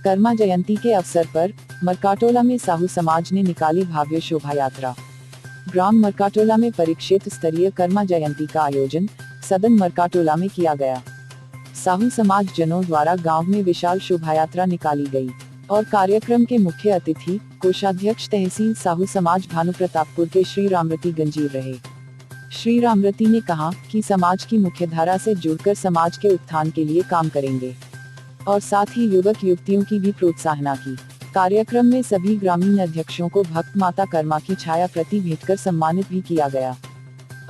कर्मा जयंती के अवसर पर मरकाटोला में साहू समाज ने निकाली भव्य शोभा यात्रा। ग्राम मरकाटोला में परिक्षेत्र स्तरीय कर्मा जयंती का आयोजन सदन मरकाटोला में किया गया। साहू समाज जनों द्वारा गांव में विशाल शोभा यात्रा निकाली गई और कार्यक्रम के मुख्य अतिथि कोषाध्यक्ष तहसील साहू समाज भानु प्रतापपुर के श्री रामरती गंजीर रहे। श्री रामरती ने कहा कि समाज की मुख्यधारा से जुड़कर समाज के उत्थान के लिए काम करेंगे और साथ ही युवक युवतियों की भी प्रोत्साहना की। कार्यक्रम में सभी ग्रामीण अध्यक्षों को भक्त माता कर्मा की छाया प्रति भेंट कर सम्मानित भी किया गया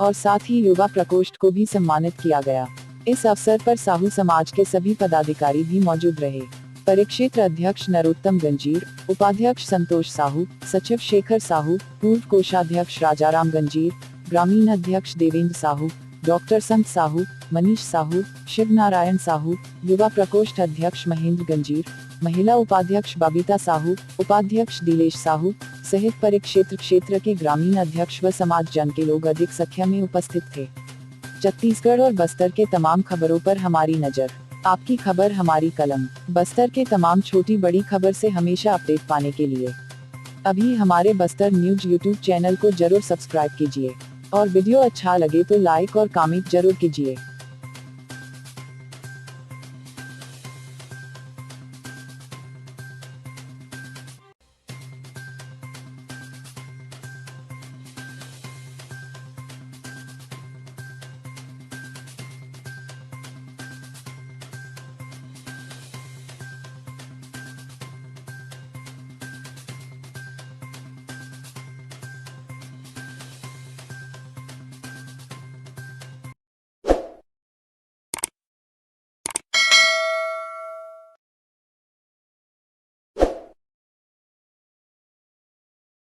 और साथ ही युवा प्रकोष्ठ को भी सम्मानित किया गया। इस अवसर पर साहू समाज के सभी पदाधिकारी भी मौजूद रहे। परिक्षेत्र अध्यक्ष नरोत्तम गंजीर, उपाध्यक्ष संतोष साहू, सचिव शेखर साहू, पूर्व कोषाध्यक्ष राजाराम गंजीर, ग्रामीण अध्यक्ष देवेंद्र साहू, डॉक्टर संत साहू, मनीष साहू, शिव नारायण साहू, युवा प्रकोष्ठ अध्यक्ष महेंद्र गंजीर, महिला उपाध्यक्ष बबीता साहू, उपाध्यक्ष दिलेश साहू सहित परिक्षेत्र क्षेत्र के ग्रामीण अध्यक्ष व समाज जन के लोग अधिक संख्या में उपस्थित थे। छत्तीसगढ़ और बस्तर के तमाम खबरों पर हमारी नजर, आपकी खबर हमारी कलम। बस्तर के तमाम छोटी बड़ी खबर से हमेशा अपडेट पाने के लिए अभी हमारे बस्तर न्यूज यूट्यूब चैनल को जरूर सब्सक्राइब कीजिए और वीडियो अच्छा लगे तो लाइक और कमेंट जरूर कीजिए।